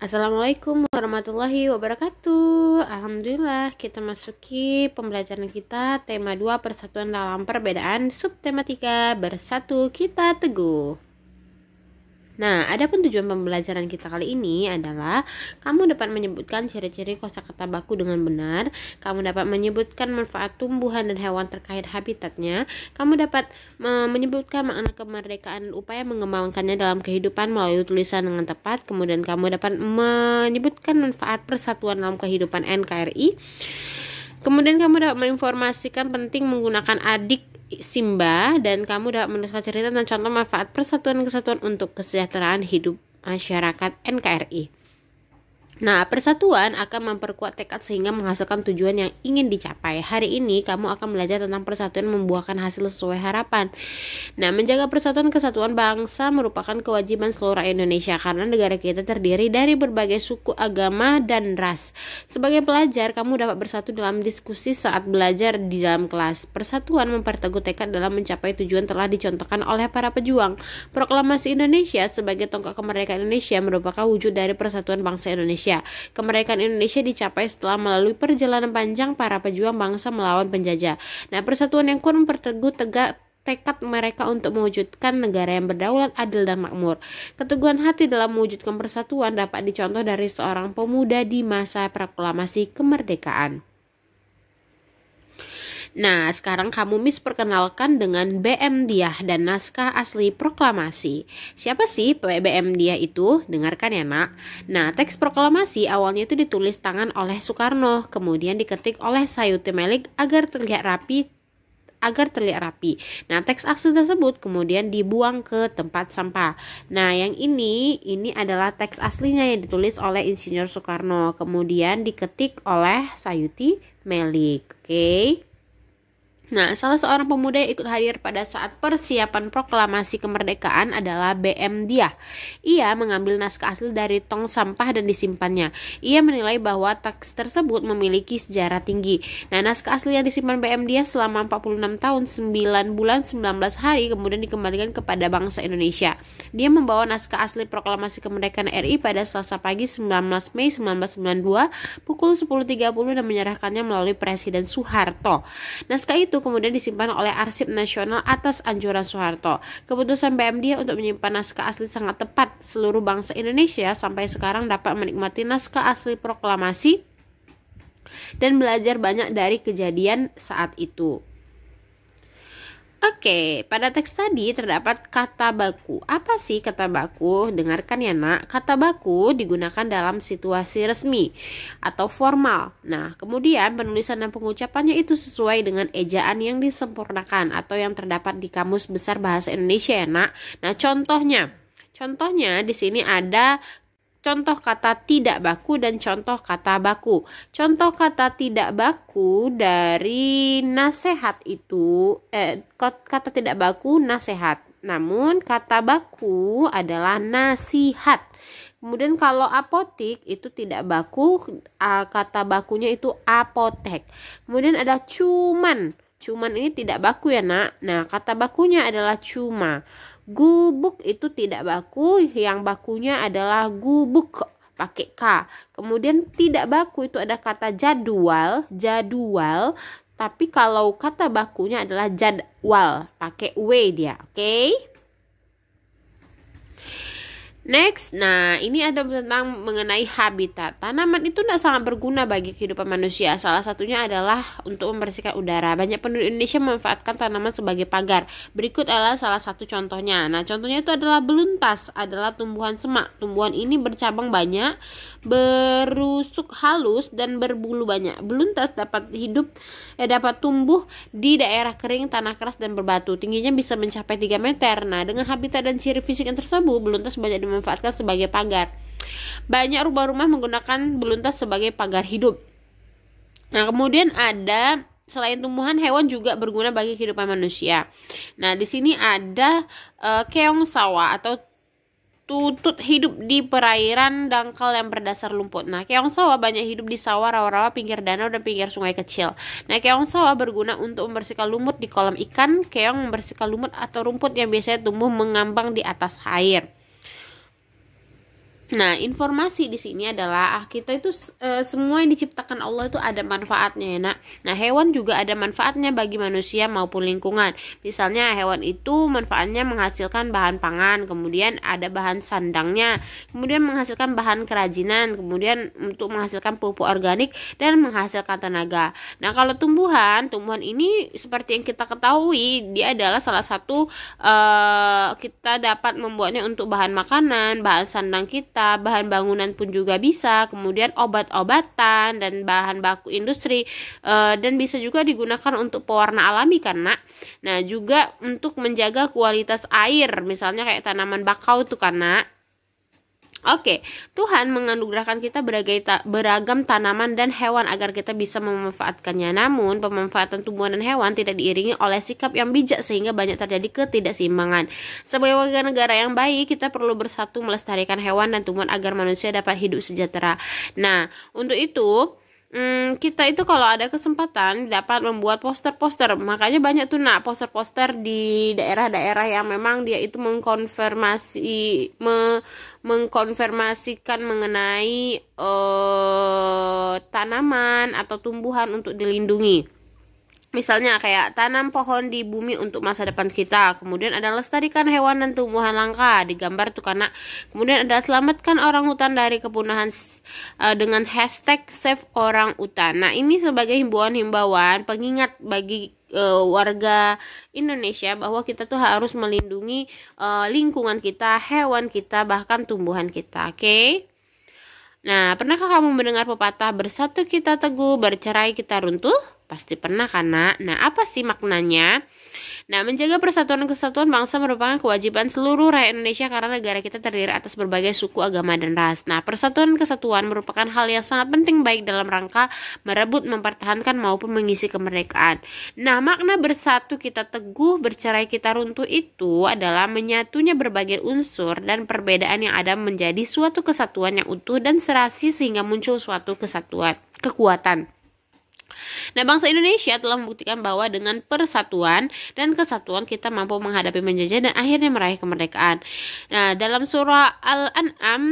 Assalamualaikum warahmatullahi wabarakatuh. Alhamdulillah kita masuki pembelajaran kita tema 2 persatuan dalam perbedaan subtema 3 bersatu kita teguh. Nah, adapun tujuan pembelajaran kita kali ini adalah kamu dapat menyebutkan ciri-ciri kosakata baku dengan benar, kamu dapat menyebutkan manfaat tumbuhan dan hewan terkait habitatnya, kamu dapat menyebutkan makna kemerdekaan dan upaya mengembangkannya dalam kehidupan melalui tulisan dengan tepat, kemudian kamu dapat menyebutkan manfaat persatuan dalam kehidupan NKRI. Kemudian kamu dapat menginformasikan penting menggunakan adik Simba, dan kamu dapat menuliskan cerita dan contoh manfaat persatuan kesatuan untuk kesejahteraan hidup masyarakat NKRI. Nah, persatuan akan memperkuat tekad sehingga menghasilkan tujuan yang ingin dicapai. Hari ini kamu akan belajar tentang persatuan membuahkan hasil sesuai harapan. Nah, menjaga persatuan kesatuan bangsa merupakan kewajiban seluruh rakyat Indonesia karena negara kita terdiri dari berbagai suku, agama, dan ras. Sebagai pelajar, kamu dapat bersatu dalam diskusi saat belajar di dalam kelas. Persatuan memperteguh tekad dalam mencapai tujuan telah dicontohkan oleh para pejuang. Proklamasi Indonesia sebagai tonggak kemerdekaan Indonesia merupakan wujud dari persatuan bangsa Indonesia. Kemerdekaan Indonesia dicapai setelah melalui perjalanan panjang para pejuang bangsa melawan penjajah. Nah, persatuan yang kuat memperteguh tekad mereka untuk mewujudkan negara yang berdaulat, adil, dan makmur. Keteguhan hati dalam mewujudkan persatuan dapat dicontoh dari seorang pemuda di masa proklamasi kemerdekaan. Nah, sekarang kamu perkenalkan dengan BM Diah dan naskah asli proklamasi. Siapa sih BM Diah itu? Dengarkan ya, Nak. Nah, teks proklamasi awalnya itu ditulis tangan oleh Soekarno, kemudian diketik oleh Sayuti Melik agar terlihat rapi. Nah, teks asli tersebut kemudian dibuang ke tempat sampah. Nah, yang ini adalah teks aslinya yang ditulis oleh Insinyur Soekarno, kemudian diketik oleh Sayuti Melik. Oke. Nah, salah seorang pemuda yang ikut hadir pada saat persiapan proklamasi kemerdekaan adalah BM Diah. Ia mengambil naskah asli dari tong sampah dan disimpannya. Ia menilai bahwa teks tersebut memiliki sejarah tinggi. Nah, naskah asli yang disimpan BM Diah selama 46 tahun, 9 bulan, 19 hari kemudian dikembalikan kepada bangsa Indonesia. Dia membawa naskah asli proklamasi kemerdekaan RI pada Selasa pagi 19 Mei 1992 pukul 10.30 dan menyerahkannya melalui Presiden Soeharto. Naskah itu kemudian disimpan oleh Arsip Nasional atas anjuran Soeharto. Keputusan BM Diah untuk menyimpan naskah asli sangat tepat. Seluruh bangsa Indonesia sampai sekarang dapat menikmati naskah asli proklamasi dan belajar banyak dari kejadian saat itu. Oke, pada teks tadi terdapat kata baku. Apa sih kata baku? Dengarkan ya, Nak. Kata baku digunakan dalam situasi resmi atau formal. Nah, kemudian penulisan dan pengucapannya itu sesuai dengan ejaan yang disempurnakan atau yang terdapat di Kamus Besar Bahasa Indonesia ya, Nak. Nah, contohnya di sini ada contoh kata tidak baku dan contoh kata baku. Contoh kata tidak baku dari nasihat itu kata tidak baku nasihat. Namun kata baku adalah nasihat. Kemudian kalau apotik itu tidak baku, kata bakunya itu apotek. Kemudian ada cuman. Cuman ini tidak baku ya, Nak. Nah, kata bakunya adalah cuma. Gubuk itu tidak baku, yang bakunya adalah gubuk pakai K. Kemudian tidak baku itu ada kata jadwal, tapi kalau kata bakunya adalah jadwal, pakai W dia, oke? Next, nah ini ada tentang mengenai habitat. Tanaman itu tidak sangat berguna bagi kehidupan manusia. Salah satunya adalah untuk membersihkan udara. Banyak penduduk Indonesia memanfaatkan tanaman sebagai pagar. Berikut adalah salah satu contohnya. Nah, contohnya itu adalah beluntas, adalah tumbuhan semak. Tumbuhan ini bercabang banyak, berusuk halus dan berbulu banyak. Beluntas dapat tumbuh di daerah kering, tanah keras dan berbatu. Tingginya bisa mencapai 3 meter. Nah, dengan habitat dan ciri fisik yang tersebut, beluntas banyak dimanfaatkan sebagai pagar. Banyak rumah-rumah menggunakan beluntas sebagai pagar hidup. Nah, kemudian ada selain tumbuhan, hewan juga berguna bagi kehidupan manusia. Nah, di sini ada keong sawah atau tutut hidup di perairan dangkal yang berdasar lumpur. Nah, keong sawah banyak hidup di sawah, rawa-rawa, pinggir danau, dan pinggir sungai kecil. Nah, keong sawah berguna untuk membersihkan lumut di kolam ikan. Keong membersihkan lumut atau rumput yang biasanya tumbuh mengambang di atas air. Nah, informasi di sini adalah kita itu semua yang diciptakan Allah itu ada manfaatnya ya, Nak. Nah, hewan juga ada manfaatnya bagi manusia maupun lingkungan. Misalnya hewan itu manfaatnya menghasilkan bahan pangan, kemudian ada bahan sandangnya, kemudian menghasilkan bahan kerajinan, kemudian untuk menghasilkan pupuk organik dan menghasilkan tenaga. Nah, kalau tumbuhan ini seperti yang kita ketahui, dia adalah salah satu kita dapat membuatnya untuk bahan makanan, bahan sandang kita, bahan bangunan pun juga bisa, kemudian obat-obatan dan bahan baku industri, dan bisa juga digunakan untuk pewarna alami karena nah juga untuk menjaga kualitas air, misalnya kayak tanaman bakau tuh karena Oke, Tuhan menganugerahkan kita beragam tanaman dan hewan agar kita bisa memanfaatkannya. Namun, pemanfaatan tumbuhan dan hewan tidak diiringi oleh sikap yang bijak sehingga banyak terjadi ketidakseimbangan. Sebagai warga negara yang baik, kita perlu bersatu melestarikan hewan dan tumbuhan agar manusia dapat hidup sejahtera. Nah, untuk itu kita itu kalau ada kesempatan dapat membuat poster-poster, makanya banyak tuh poster-poster di daerah-daerah yang memang dia itu mengkonfirmasikan mengenai tanaman atau tumbuhan untuk dilindungi. Misalnya kayak tanam pohon di bumi untuk masa depan kita. Kemudian ada lestarikan hewan dan tumbuhan langka, digambar tuh karena. Kemudian ada selamatkan orang hutan dari kepunahan dengan hashtag Save Orang Utan. Nah, ini sebagai himbauan pengingat bagi warga Indonesia bahwa kita tuh harus melindungi lingkungan kita, hewan kita, bahkan tumbuhan kita. Oke? Nah, pernahkah kamu mendengar pepatah bersatu kita teguh, bercerai kita runtuh? Pasti pernah kan, Nak? Nah, apa sih maknanya? Nah, menjaga persatuan dan kesatuan bangsa merupakan kewajiban seluruh rakyat Indonesia karena negara kita terdiri atas berbagai suku, agama, dan ras. Nah, persatuan dan kesatuan merupakan hal yang sangat penting baik dalam rangka merebut, mempertahankan, maupun mengisi kemerdekaan. Nah, makna bersatu kita teguh, bercerai kita runtuh itu adalah menyatunya berbagai unsur dan perbedaan yang ada menjadi suatu kesatuan yang utuh dan serasi sehingga muncul suatu kekuatan. Nah, bangsa Indonesia telah membuktikan bahwa dengan persatuan dan kesatuan kita mampu menghadapi penjajah dan akhirnya meraih kemerdekaan. Nah, dalam surah Al-An'am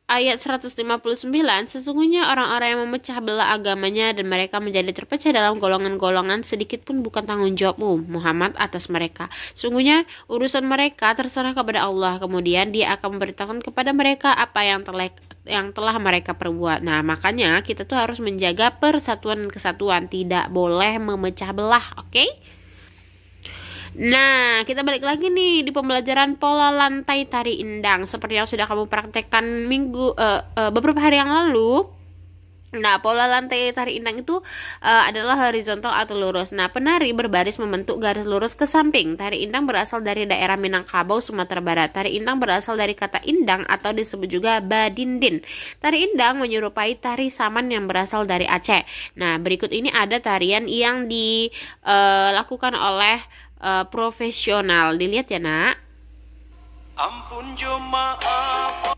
ayat 159, sesungguhnya orang-orang yang memecah belah agamanya dan mereka menjadi terpecah dalam golongan-golongan sedikit pun bukan tanggung jawabmu, Muhammad, atas mereka. Sungguhnya urusan mereka terserah kepada Allah, kemudian Dia akan memberitahukan kepada mereka apa yang telah mereka perbuat. Nah, makanya kita tuh harus menjaga persatuan dan kesatuan, tidak boleh memecah belah, oke? Nah, kita balik lagi nih di pembelajaran pola lantai tari indang seperti yang sudah kamu praktekkan beberapa hari yang lalu. Nah, pola lantai tari indang itu adalah horizontal atau lurus. Nah, penari berbaris membentuk garis lurus ke samping. Tari indang berasal dari daerah Minangkabau, Sumatera Barat. Tari indang berasal dari kata indang atau disebut juga badindin. Tari indang menyerupai tari saman yang berasal dari Aceh. Nah, berikut ini ada tarian yang dilakukan oleh profesional. Dilihat ya, Nak. Ampun jemaah,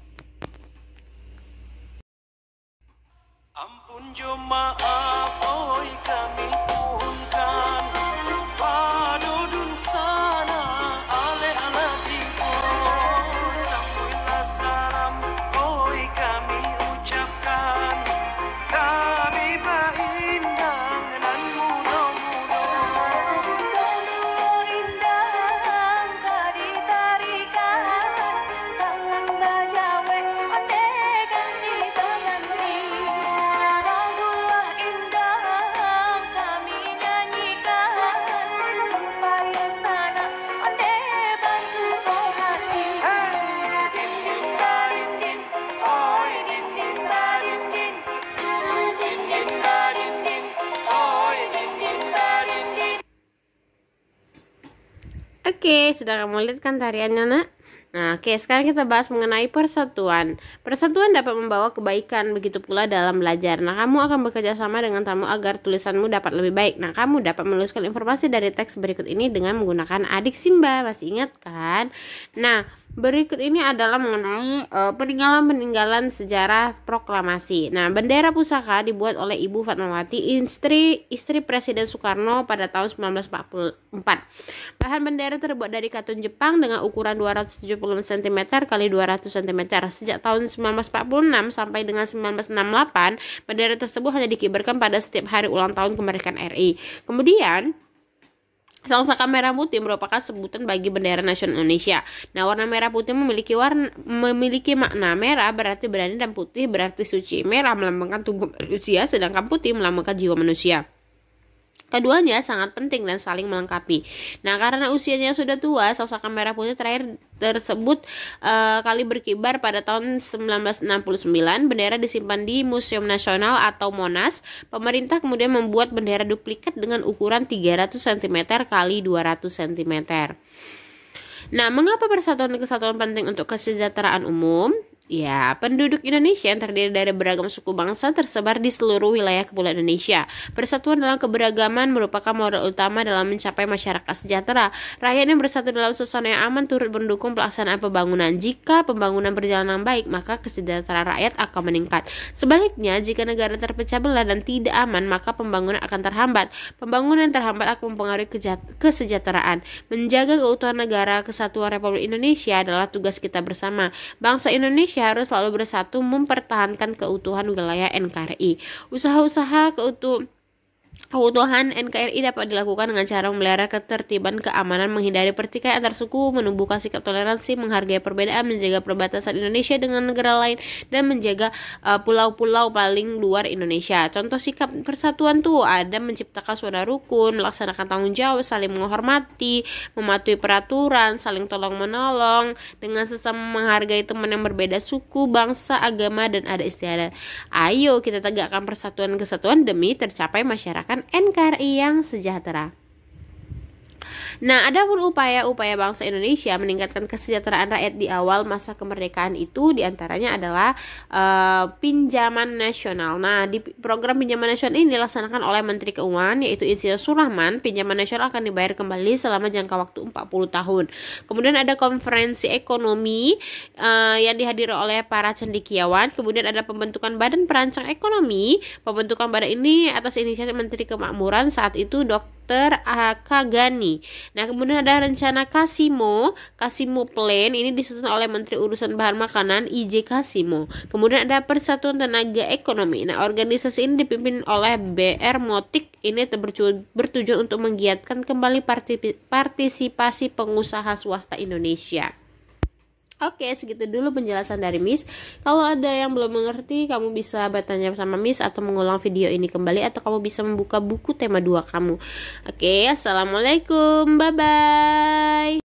ampun jemaah, oi kami punkan padodun sana ale ala timur sampailah salam, oi kami ucapkan kami baindang dan mudah-mudah indang kaditarikan sangat bajawe ande ganti ganti lagulah indang kami nyanyikan supaya sana ande bantu hati din din darin din oi din din darin din din din darin din oi din din darin din. Oke, sudah kamu lihat kan tariannya, Nak? Nah, oke, sekarang kita bahas mengenai persatuan. Persatuan dapat membawa kebaikan, begitu pula dalam belajar. Nah, kamu akan bekerja sama dengan tamu agar tulisanmu dapat lebih baik. Nah, kamu dapat menuliskan informasi dari teks berikut ini dengan menggunakan adik Simba. Masih ingat kan? Nah, Berikut ini adalah mengenai peninggalan-peninggalan sejarah proklamasi. Nah, bendera pusaka dibuat oleh Ibu Fatmawati, istri Presiden Soekarno pada tahun 1944. Bahan bendera terbuat dari katun Jepang dengan ukuran 270 cm x 200 cm. Sejak tahun 1946 sampai dengan 1968, bendera tersebut hanya dikibarkan pada setiap hari ulang tahun kemerdekaan RI. Kemudian sangsaka merah putih merupakan sebutan bagi bendera nasional Indonesia. Nah, warna merah putih memiliki makna. Merah berarti berani dan putih berarti suci. Merah melambangkan tubuh manusia, sedangkan putih melambangkan jiwa manusia. Keduanya sangat penting dan saling melengkapi. Nah, karena usianya sudah tua, sangsaka merah putih terakhir tersebut kali berkibar pada tahun 1969. Bendera disimpan di Museum Nasional atau Monas. Pemerintah kemudian membuat bendera duplikat dengan ukuran 300 cm x 200 cm. Nah, mengapa persatuan dan kesatuan penting untuk kesejahteraan umum? Ya, penduduk Indonesia yang terdiri dari beragam suku bangsa tersebar di seluruh wilayah Kepulauan Indonesia. Persatuan dalam keberagaman merupakan modal utama dalam mencapai masyarakat sejahtera. Rakyat yang bersatu dalam suasana yang aman turut mendukung pelaksanaan pembangunan. Jika pembangunan berjalan dengan baik, maka kesejahteraan rakyat akan meningkat. Sebaliknya, jika negara terpecah belah dan tidak aman, maka pembangunan akan terhambat. Pembangunan terhambat akan mempengaruhi kesejahteraan. Menjaga keutuhan negara kesatuan Republik Indonesia adalah tugas kita bersama. Bangsa Indonesia harus selalu bersatu mempertahankan keutuhan wilayah NKRI. Usaha-usaha keutuhan NKRI dapat dilakukan dengan cara memelihara ketertiban, keamanan, menghindari pertikaian antar suku, menumbuhkan sikap toleransi, menghargai perbedaan, menjaga perbatasan Indonesia dengan negara lain, dan menjaga pulau-pulau paling luar Indonesia. Contoh sikap persatuan tuh ada menciptakan suasana rukun, melaksanakan tanggung jawab, saling menghormati, mematuhi peraturan, saling tolong-menolong, dengan sesama menghargai teman yang berbeda suku, bangsa, agama, dan adat istiadat. Ayo kita tegakkan persatuan dan kesatuan demi tercapai masyarakat NKRI yang sejahtera. Nah, ada pun upaya-upaya bangsa Indonesia meningkatkan kesejahteraan rakyat di awal masa kemerdekaan itu diantaranya adalah pinjaman nasional. Nah, di program pinjaman nasional ini dilaksanakan oleh Menteri Keuangan yaitu Insinyur Surahman. Pinjaman nasional akan dibayar kembali selama jangka waktu 40 tahun. Kemudian ada konferensi ekonomi yang dihadiri oleh para cendekiawan. Kemudian ada pembentukan Badan Perancang Ekonomi. Pembentukan badan ini atas inisiatif Menteri Kemakmuran saat itu Dr. Akagani. Nah, kemudian ada rencana Kasimo Plan, ini disusun oleh Menteri Urusan Bahan Makanan IJ Kasimo. Kemudian ada Persatuan Tenaga Ekonomi. Nah, organisasi ini dipimpin oleh BR Motik. Ini bertujuan untuk menggiatkan kembali partisipasi pengusaha swasta Indonesia. Oke, segitu dulu penjelasan dari Miss. Kalau ada yang belum mengerti, kamu bisa bertanya sama Miss atau mengulang video ini kembali, atau kamu bisa membuka buku tema 2 kamu. Oke, assalamualaikum, bye-bye.